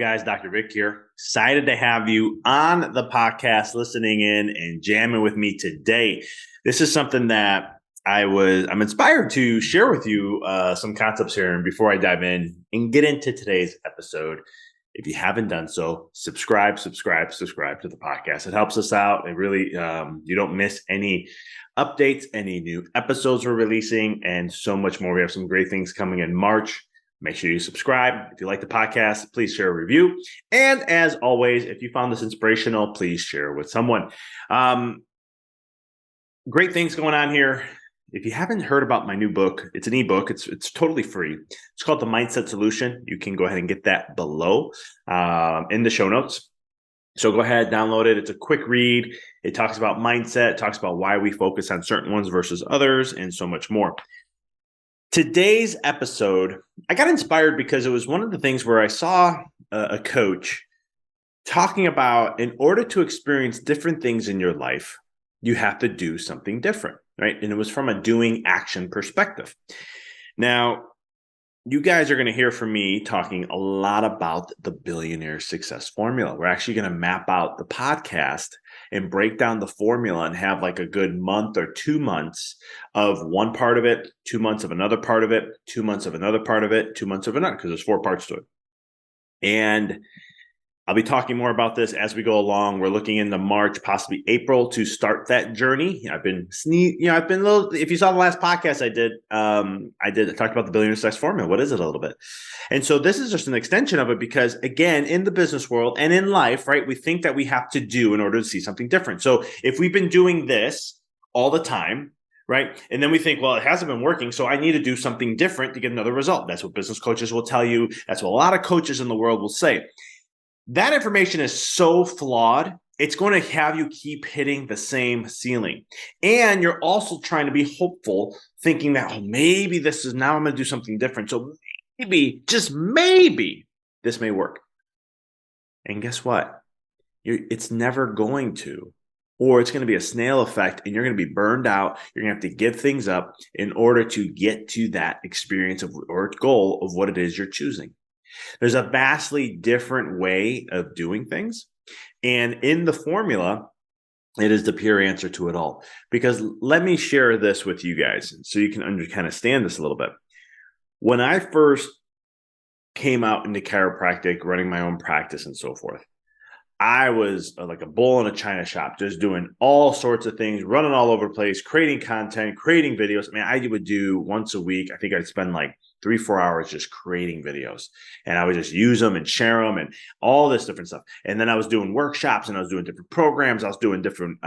guys? Dr. Rick here. Excited to have you on the podcast, listening in and jamming with me today. This is something that I'm inspired to share with you some concepts here. And before I dive in and get into today's episode, if you haven't done so, subscribe to the podcast. It helps us out. It really, you don't miss any updates, any new episodes we're releasing, and so much more. We have some great things coming in March. Make sure you subscribe. If you like the podcast, please share a review. And as always, if you found this inspirational, please share with someone. Great things going on here. If you haven't heard about my new book, it's an ebook. It's totally free. It's called The Mindset Solution. You can go ahead and get that below in the show notes. So go ahead, download it. It's a quick read. It talks about mindset, talks about why we focus on certain ones versus others, and so much more. Today's episode, I got inspired because it was one of the things where I saw a coach talking about, in order to experience different things in your life, you have to do something different, right? And it was from a doing action perspective. Now, you guys are going to hear from me talking a lot about the Billionaire success formula. We're actually going to map out the podcast and break down the formula and have like a good month or 2 months of one part of it, 2 months of another part of it, 2 months of another part of it, 2 months of another, because there's 4 parts to it. And I'll be talking more about this as we go along. We're looking into March, possibly April, to start that journey. I've been a little. If you saw the last podcast I talked about the Billionaire success formula. What is it a little bit? And so this is just an extension of it because, again, in the business world and in life, right, we think that we have to do in order to see something different. So if we've been doing this all the time, right, and then we think, well, it hasn't been working, so I need to do something different to get another result. That's what business coaches will tell you. That's what a lot of coaches in the world will say. That information is so flawed, it's going to have you keep hitting the same ceiling. And you're also trying to be hopeful, thinking that, maybe now I'm going to do something different. So maybe, just maybe, this may work. And guess what? It's never going to. Or it's going to be a snail effect, and you're going to be burned out. You're going to have to give things up in order to get to that experience or goal of what it is you're choosing. There's a vastly different way of doing things. And in the formula, it is the pure answer to it all. Because let me share this with you guys so you can understand this a little bit. When I first came out into chiropractic, running my own practice and so forth, I was like a bull in a china shop, just doing all sorts of things, running all over the place, creating content, creating videos. I would do once a week. I think I'd spend like 3-4 hours just creating videos, and I would just use them and share them and all this different stuff. And then I was doing workshops, and I was doing different programs. I was doing different,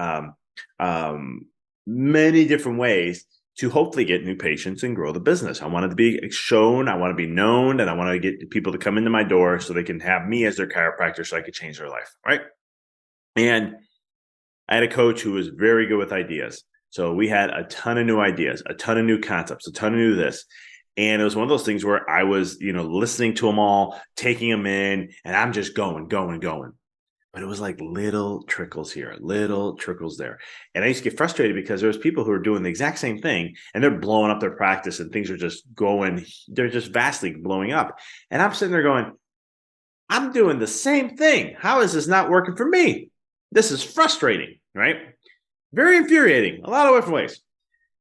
many different ways to hopefully get new patients and grow the business. I wanted to be shown, I want to be known, and I want to get people to come into my door so they can have me as their chiropractor so I could change their life, right? And I had a coach who was very good with ideas. So we had a ton of new ideas, a ton of new concepts, a ton of new this. And it was one of those things where I was, listening to them all, taking them in, and I'm just going. But it was like little trickles here, little trickles there. And I used to get frustrated because there was people who are doing the exact same thing, and they're blowing up their practice, and things are just going, they're just vastly blowing up. And I'm sitting there going, I'm doing the same thing. How is this not working for me? This is frustrating, right? Very infuriating, a lot of different ways.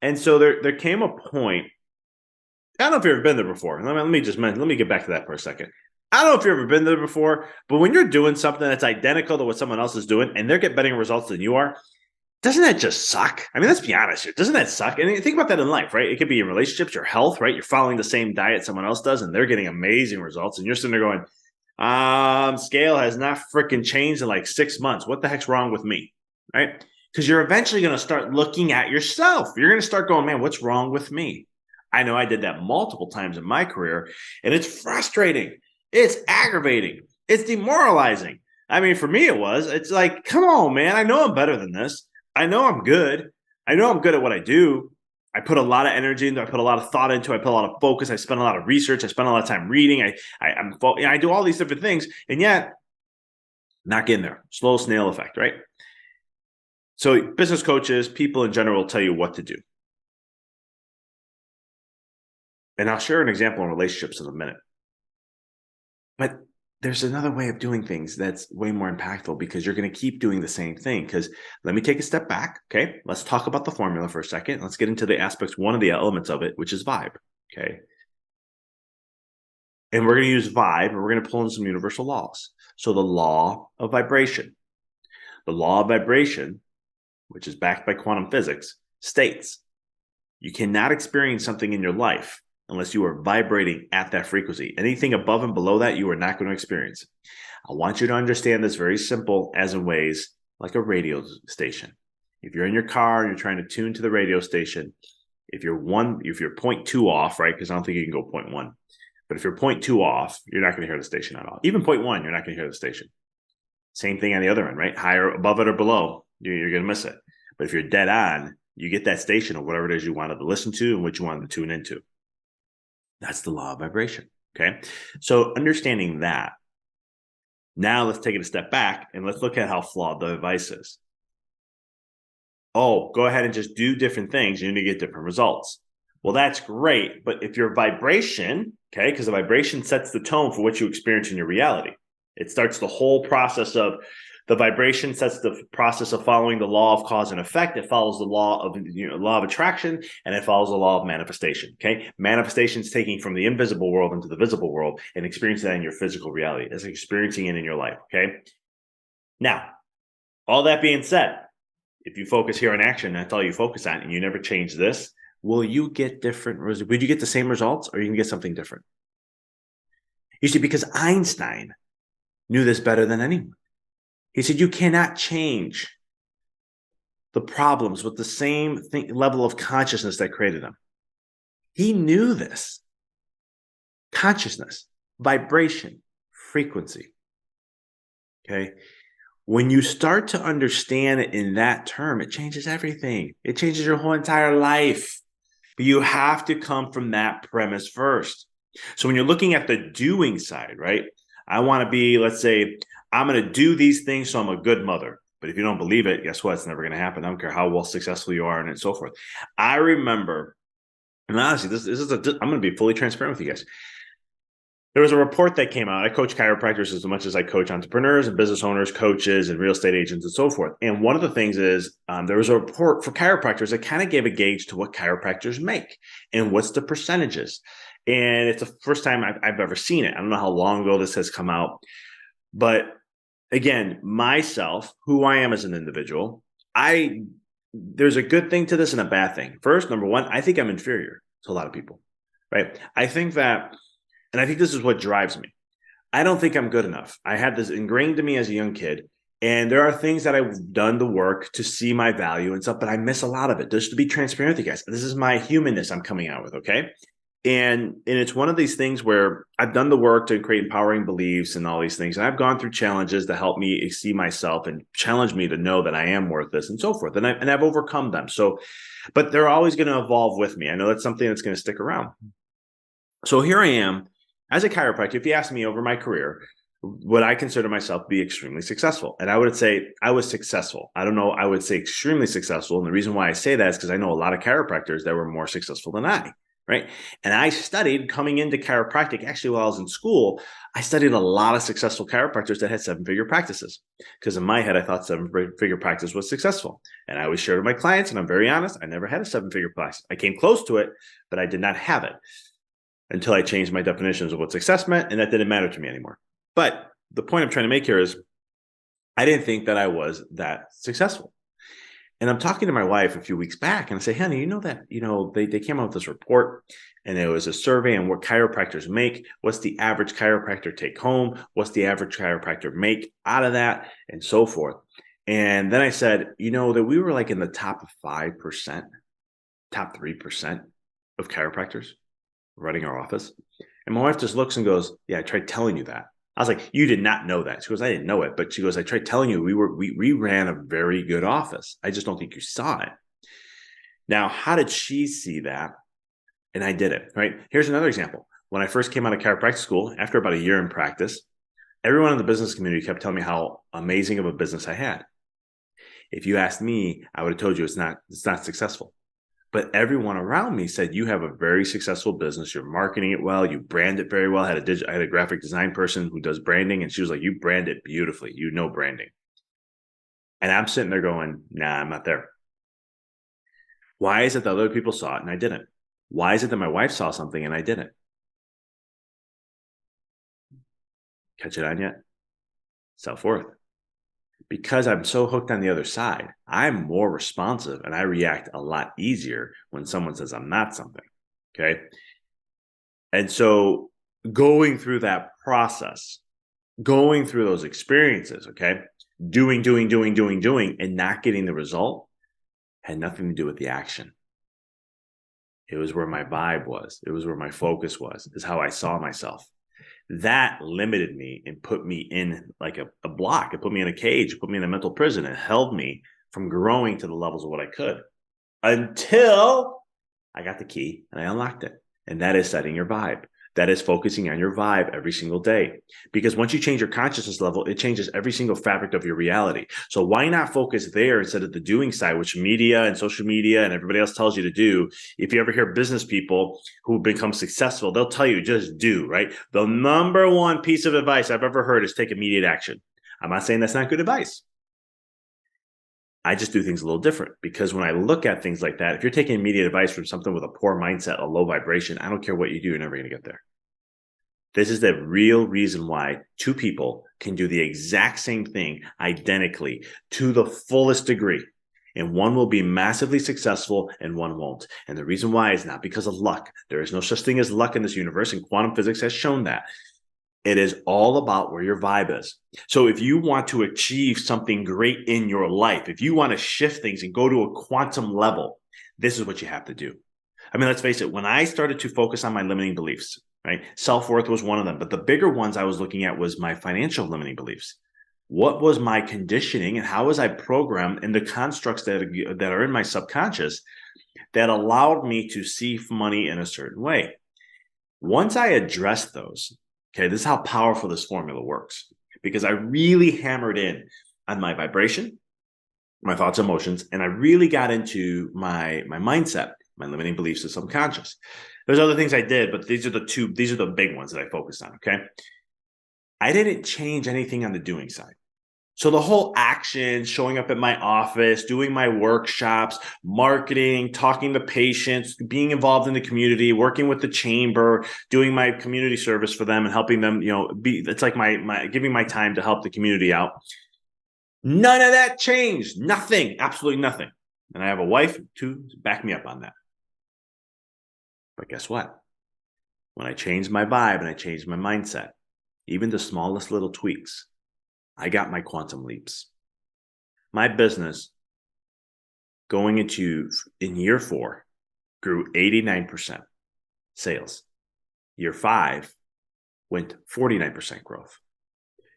And so there came a point. I don't know if you've ever been there before. Let me get back to that for a second. I don't know if you've ever been there before, but when you're doing something that's identical to what someone else is doing and they're getting better results than you are, doesn't that just suck? Let's be honest here. Doesn't that suck? And think about that in life, right? It could be in relationships, your health, right? You're following the same diet someone else does, and they're getting amazing results. And you're sitting there going, scale has not freaking changed in like 6 months. What the heck's wrong with me, right? Because you're eventually going to start looking at yourself. You're going to start going, man, what's wrong with me? I know I did that multiple times in my career, and it's frustrating. It's aggravating. It's demoralizing. For me, it's like, come on, man. I know I'm better than this. I know I'm good. I know I'm good at what I do. I put a lot of energy into it. I put a lot of thought into it. I put a lot of focus. I spend a lot of research. I spend a lot of time reading. I do all these different things, and yet not getting there. Slow snail effect, right? So business coaches, people in general, will tell you what to do. And I'll share an example in relationships in a minute. But there's another way of doing things that's way more impactful because you're going to keep doing the same thing. Because let me take a step back. Okay. Let's talk about the formula for a second. Let's get into the aspects, one of the elements of it, which is vibe. Okay. And we're going to use vibe and we're going to pull in some universal laws. So the law of vibration, which is backed by quantum physics, states you cannot experience something in your life unless you are vibrating at that frequency. Anything above and below that, you are not going to experience. I want you to understand this very simple as in ways like a radio station. If you're in your car and you're trying to tune to the radio station, if you're 0.2 off, right? Because I don't think you can go 0.1. But if you're 0.2 off, you're not going to hear the station at all. Even 0.1, you're not going to hear the station. Same thing on the other end, right? Higher, above it or below, you're going to miss it. But if you're dead on, you get that station of whatever it is you wanted to listen to and what you wanted to tune into. That's the law of vibration. Okay. So understanding that, now let's take it a step back and let's look at how flawed the device is. Oh, go ahead and just do different things. You're going to get different results. Well, that's great. But if your vibration, okay, because the vibration sets the tone for what you experience in your reality. It starts the whole process of the vibration sets the process of following the law of cause and effect. It follows the law of attraction, and it follows the law of manifestation. Okay, manifestation is taking from the invisible world into the visible world and experiencing that in your physical reality. It's experiencing it in your life. Okay. Now, all that being said, if you focus here on action, that's all you focus on, and you never change this, will you get different results? Would you get the same results, or you can get something different? You see, because Einstein knew this better than anyone. He said, you cannot change the problems with the same level of consciousness that created them. He knew this. Consciousness, vibration, frequency. Okay. When you start to understand it in that term, it changes everything. It changes your whole entire life. But you have to come from that premise first. So when you're looking at the doing side, right? I want to be, let's say, I'm going to do these things so I'm a good mother. But if you don't believe it, guess what? It's never going to happen. I don't care how well successful you are and so forth. I remember, and honestly, I'm going to be fully transparent with you guys. There was a report that came out. I coach chiropractors as much as I coach entrepreneurs and business owners, coaches, and real estate agents and so forth. And one of the things is there was a report for chiropractors that kind of gave a gauge to what chiropractors make and what's the percentages. And it's the first time I've ever seen it. I don't know how long ago this has come out. But again, myself, who I am as an individual, there's a good thing to this and a bad thing. First, number one, I think I'm inferior to a lot of people, right? I think that, and I think this is what drives me. I don't think I'm good enough. I had this ingrained in me as a young kid. And there are things that I've done the work to see my value and stuff, but I miss a lot of it. Just to be transparent with you guys, this is my humanness I'm coming out with, okay? And it's one of these things where I've done the work to create empowering beliefs and all these things. And I've gone through challenges to help me see myself and challenge me to know that I am worth this and so forth. And I've overcome them. So, but they're always going to evolve with me. I know that's something that's going to stick around. So here I am as a chiropractor. If you ask me over my career, would I consider myself to be extremely successful? And I would say I was successful. I don't know. I would say extremely successful. And the reason why I say that is because I know a lot of chiropractors that were more successful than I. Right. And I studied coming into chiropractic. Actually, while I was in school, I studied a lot of successful chiropractors that had 7-figure practices. Because in my head, I thought 7-figure practice was successful. And I always shared with my clients, and I'm very honest, I never had a 7-figure practice. I came close to it, but I did not have it until I changed my definitions of what success meant. And that didn't matter to me anymore. But the point I'm trying to make here is I didn't think that I was that successful. And I'm talking to my wife a few weeks back and I say, honey, you know that, they came out with this report and it was a survey on what chiropractors make. What's the average chiropractor take home? What's the average chiropractor make out of that? And so forth. And then I said, that we were like in the top 5%, top 3% of chiropractors running our office. And my wife just looks and goes, yeah, I tried telling you that. I was like, you did not know that. She goes, I didn't know it. But she goes, I tried telling you we ran a very good office. I just don't think you saw it. Now, how did she see that? And I did it, right? Here's another example. When I first came out of chiropractic school, after about a year in practice, everyone in the business community kept telling me how amazing of a business I had. If you asked me, I would have told you it's not successful. But everyone around me said, you have a very successful business. You're marketing it well. You brand it very well. I had a graphic design person who does branding, and she was like, you brand it beautifully. You know branding. And I'm sitting there going, nah, I'm not there. Why is it that other people saw it and I didn't? Why is it that my wife saw something and I didn't? Catch it on yet? Self-worth. Because I'm so hooked on the other side, I'm more responsive and I react a lot easier when someone says I'm not something. Okay. And so going through that process, going through those experiences, okay, doing, and not getting the result had nothing to do with the action. It was where my vibe was. It was where my focus was, is how I saw myself. That limited me and put me in like a block. It put me in a cage, it put me in a mental prison. It held me from growing to the levels of what I could until I got the key and I unlocked it. And that is setting your vibe. That is focusing on your vibe every single day. Because once you change your consciousness level, it changes every single fabric of your reality. So why not focus there instead of the doing side, which media and social media and everybody else tells you to do? If you ever hear business people who become successful, they'll tell you just do, right? The number one piece of advice I've ever heard is take immediate action. I'm not saying that's not good advice. I just do things a little different, because when I look at things like that, if you're taking immediate advice from something with a poor mindset, a low vibration, I don't care what you do, you're never going to get there. This is the real reason why two people can do the exact same thing identically to the fullest degree. And one will be massively successful and one won't. And the reason why is not because of luck. There is no such thing as luck in this universe, and quantum physics has shown that. It is all about where your vibe is. So if you want to achieve something great in your life, if you want to shift things and go to a quantum level, this is what you have to do. I mean, let's face it, when I started to focus on my limiting beliefs, right? Self-worth was one of them, but the bigger ones I was looking at was my financial limiting beliefs. What was my conditioning and how was I programmed in the constructs that are in my subconscious that allowed me to see money in a certain way? Once I addressed those, okay, this is how powerful this formula works, because I really hammered in on my vibration, my thoughts, emotions, and I really got into my mindset, my limiting beliefs, the subconscious. There's other things I did, but these are the big ones that I focused on. Okay. I didn't change anything on the doing side. So the whole action, showing up at my office, doing my workshops, marketing, talking to patients, being involved in the community, working with the chamber, doing my community service for them and helping them, it's like my giving my time to help the community out. None of that changed. Nothing, absolutely nothing. And I have a wife to back me up on that. But guess what? When I changed my vibe and I changed my mindset, even the smallest little tweaks, I got my quantum leaps. My business going in year 4 grew 89% sales. Year 5 went 49% growth.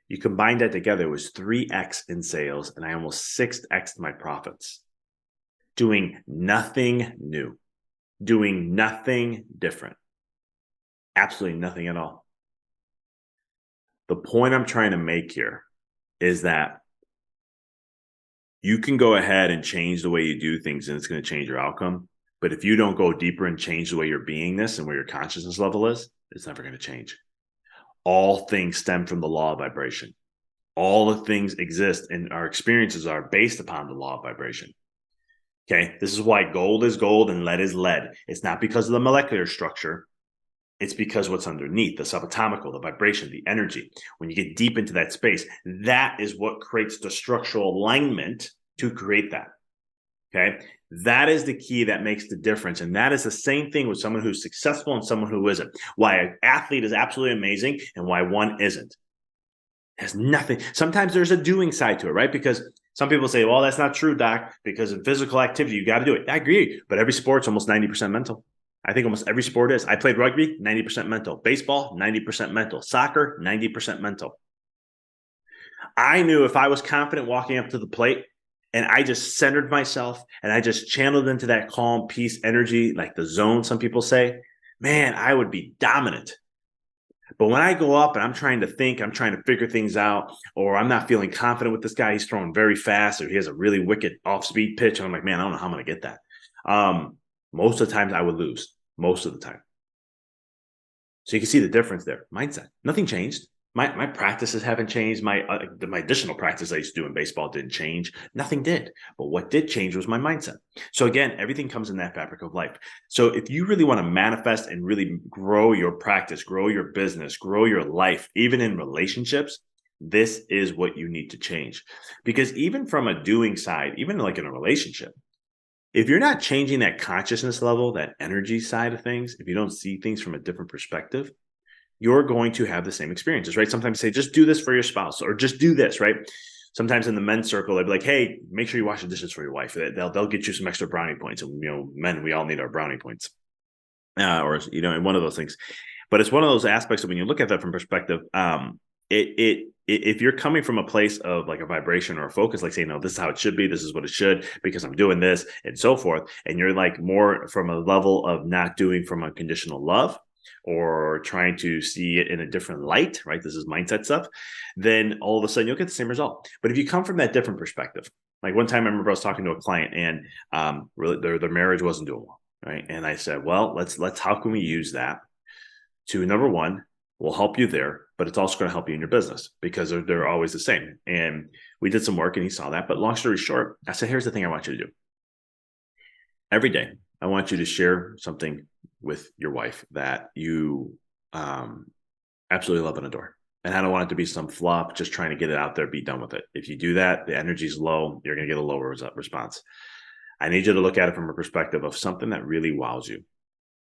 You combine that together, it was 3x in sales, and I almost 6x'd my profits. Doing nothing new, doing nothing different, absolutely nothing at all. The point I'm trying to make here is that you can go ahead and change the way you do things and it's going to change your outcome. But if you don't go deeper and change the way your beingness and where your consciousness level is, it's never going to change. All things stem from the law of vibration. All the things exist and our experiences are based upon the law of vibration. Okay. This is why gold is gold and lead is lead. It's not because of the molecular structure. It's because what's underneath, the subatomical, the vibration, the energy. When you get deep into that space, that is what creates the structural alignment to create that. Okay. That is the key that makes the difference. And that is the same thing with someone who's successful and someone who isn't. Why an athlete is absolutely amazing and why one isn't. It has nothing. Sometimes there's a doing side to it, right? Because some people say, well, that's not true, Doc, because in physical activity, you got to do it. I agree. But every sport's almost 90% mental. I think almost every sport is. I played rugby, 90% mental. Baseball, 90% mental. Soccer, 90% mental. I knew if I was confident walking up to the plate and I just centered myself and I just channeled into that calm, peace, energy, like the zone, some people say, man, I would be dominant. But when I go up and I'm trying to think, I'm trying to figure things out, or I'm not feeling confident with this guy, he's throwing very fast, or he has a really wicked off-speed pitch, and I'm like, man, I don't know how I'm going to get that. Most of the times I would lose, most of the time. So you can see the difference there. Mindset, nothing changed. My practices haven't changed. My additional practice I used to do in baseball didn't change. Nothing did. But what did change was my mindset. So again, everything comes in that fabric of life. So if you really want to manifest and really grow your practice, grow your business, grow your life, even in relationships, this is what you need to change. Because even from a doing side, even like in a relationship, if you're not changing that consciousness level, that energy side of things, if you don't see things from a different perspective, you're going to have the same experiences, right? Sometimes say, just do this for your spouse or just do this, right? Sometimes in the men's circle, they'd be like, hey, make sure you wash the dishes for your wife. They'll get you some extra brownie points. And, men, we all need our brownie points. Or, one of those things. But it's one of those aspects of when you look at that from perspective, if you're coming from a place of like a vibration or a focus, like saying, no, this is how it should be, this is what it should, because I'm doing this and so forth, and you're like more from a level of not doing from unconditional love or trying to see it in a different light, right? This is mindset stuff, then all of a sudden you'll get the same result. But if you come from that different perspective, like one time I remember I was talking to a client and really their marriage wasn't doing well, right? And I said, well, let's how can we use that to, number one, will help you there, but it's also going to help you in your business because they're always the same. And we did some work and he saw that. But long story short, I said, here's the thing I want you to do. Every day, I want you to share something with your wife that you absolutely love and adore. And I don't want it to be some flop, just trying to get it out there, be done with it. If you do that, the energy's low, you're going to get a lower response. I need you to look at it from a perspective of something that really wows you.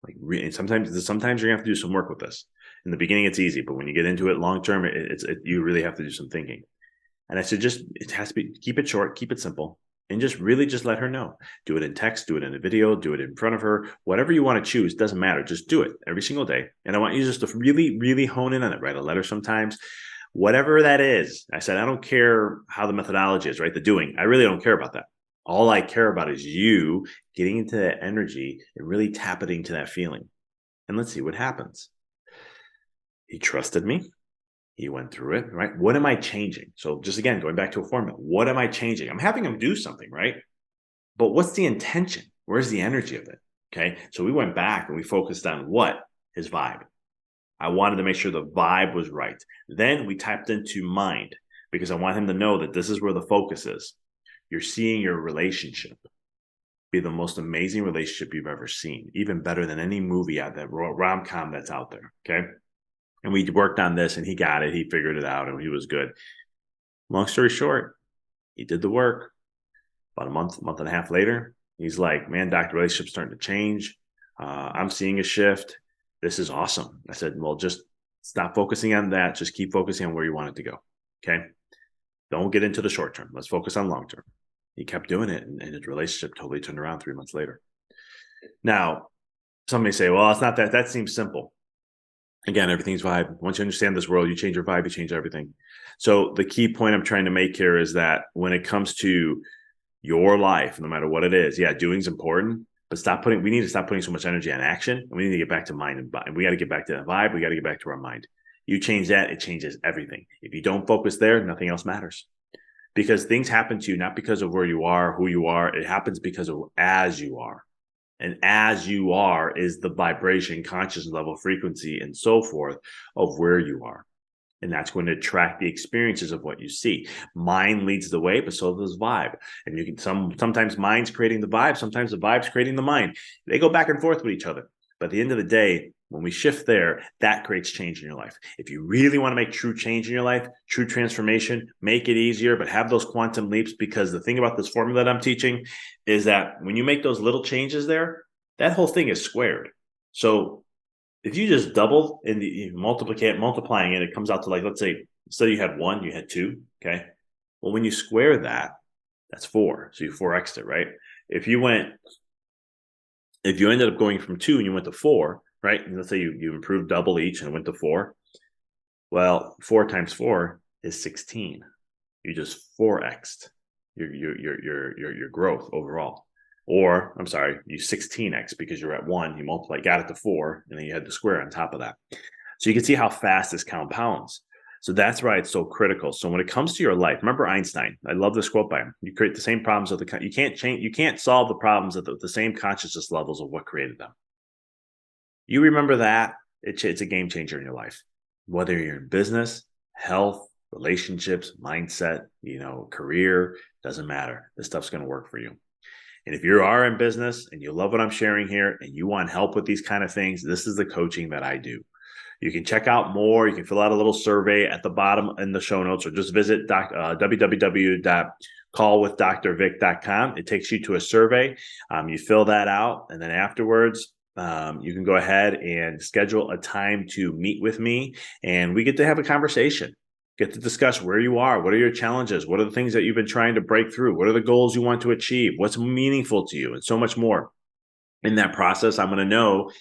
Like sometimes you're gonna have to do some work with this. In the beginning, it's easy, but when you get into it long term, you really have to do some thinking. And I said, it has to be, keep it short, keep it simple, and just really just let her know. Do it in text, do it in a video, do it in front of her, whatever you want to choose, doesn't matter. Just do it every single day. And I want you just to really, really hone in on it. Write a letter sometimes, whatever that is. I said, I don't care how the methodology is, right? The doing. I really don't care about that. All I care about is you getting into that energy and really tapping into that feeling. And let's see what happens. He trusted me. He went through it, right? What am I changing? So just again, going back to a formula, what am I changing? I'm having him do something, right? But what's the intention? Where's the energy of it? Okay. So we went back and we focused on what? His vibe. I wanted to make sure the vibe was right. Then we tapped into mind because I want him to know that this is where the focus is. You're seeing your relationship be the most amazing relationship you've ever seen, even better than any movie out there, rom-com that's out there. Okay. And we worked on this and he got it. He figured it out and he was good. Long story short, he did the work. About a month and a half later, he's like, man, doc, the relationship's starting to change. I'm seeing a shift. This is awesome. I said, well, just stop focusing on that. Just keep focusing on where you want it to go. Okay. Don't get into the short term. Let's focus on long term. He kept doing it, and his relationship totally turned around 3 months later. Now, some may say, well, it's not that. That seems simple. Again, everything's vibe. Once you understand this world, you change your vibe, you change everything. So the key point I'm trying to make here is that when it comes to your life, no matter what it is, yeah, doing's important, but we need to stop putting so much energy on action. And we need to get back to mind and vibe. We got to get back to that vibe. We got to get back to our mind. You change that, it changes everything. If you don't focus there, nothing else matters. Because things happen to you not because of where you are, who you are. It happens because of as you are. And as you are is the vibration, consciousness level, frequency, and so forth of where you are. And that's going to attract the experiences of what you see. Mind leads the way, but so does vibe. And you can sometimes mind's creating the vibe, sometimes the vibe's creating the mind. They go back and forth with each other. But at the end of the day, when we shift there, that creates change in your life. If you really want to make true change in your life, true transformation, make it easier, but have those quantum leaps, because the thing about this formula that I'm teaching is that when you make those little changes there, that whole thing is squared. So if you just double and multiplying it, it comes out to, like, let's say, instead you had 1, you had 2. Okay. Well, when you square that, that's 4. So you 4x'd it, right? If you ended up going from 2 and you went to 4, right? And let's say you improved double each and went to 4. Well, 4 times 4 is 16. You just 4x'd your growth overall. Or, I'm sorry, you 16x because you're at 1, you multiply, got it to 4, and then you had the square on top of that. So you can see how fast this compounds. So that's why it's so critical. So when it comes to your life, remember Einstein. I love this quote by him. You create the same problems of you can't change. You can't solve the problems at the same consciousness levels of what created them. You remember that, it's a game changer in your life. Whether you're in business, health, relationships, mindset, career, doesn't matter. This stuff's going to work for you. And if you are in business and you love what I'm sharing here and you want help with these kind of things, this is the coaching that I do. You can check out more. You can fill out a little survey at the bottom in the show notes, or just visit www.callwithdrvic.com. It takes you to a survey. You fill that out, and then afterwards, you can go ahead and schedule a time to meet with me, and we get to have a conversation. Get to discuss where you are. What are your challenges? What are the things that you've been trying to break through? What are the goals you want to achieve? What's meaningful to you? And so much more. In that process, I'm going to know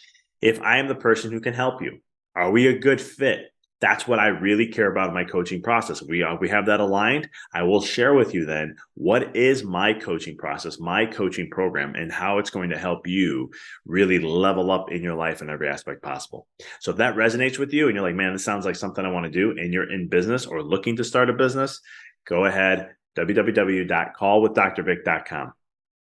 if I am the person who can help you. Are we a good fit? That's what I really care about in my coaching process. We have that aligned. I will share with you then what is my coaching process, my coaching program, and how it's going to help you really level up in your life in every aspect possible. So if that resonates with you and you're like, man, this sounds like something I want to do, and you're in business or looking to start a business, go ahead, www.callwithdrvic.com.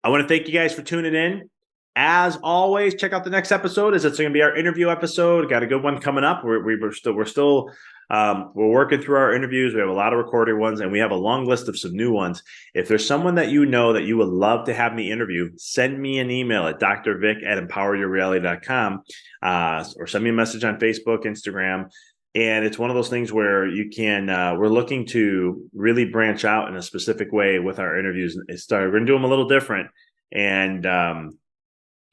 I want to thank you guys for tuning in. As always, check out the next episode. It's going to be our interview episode. Got a good one coming up. We're still working through our interviews. We have a lot of recorded ones, and we have a long list of some new ones. If there's someone that you know that you would love to have me interview, send me an email at drvic@empoweryourreality.com, or send me a message on Facebook, Instagram. And it's one of those things where you can, we're looking to really branch out in a specific way with our interviews. We're going to do them a little different. And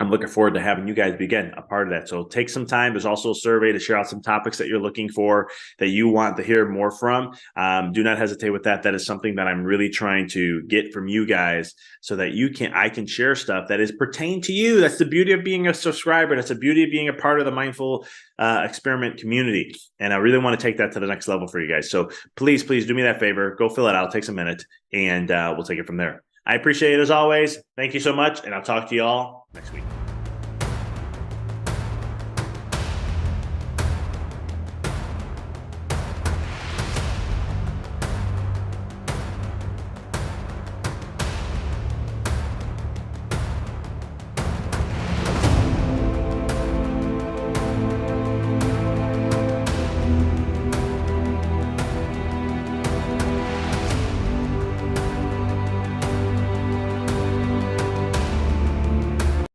I'm looking forward to having you guys begin a part of that. So take some time. There's also a survey to share out some topics that you're looking for, that you want to hear more from. Do not hesitate with that. That is something that I'm really trying to get from you guys, so that I can share stuff that is pertained to you. That's the beauty of being a subscriber. That's the beauty of being a part of the Mindful Experiment community. And I really want to take that to the next level for you guys. So please do me that favor. Go fill it out. It takes a minute, and we'll take it from there. I appreciate it as always. Thank you so much, and I'll talk to you all next week.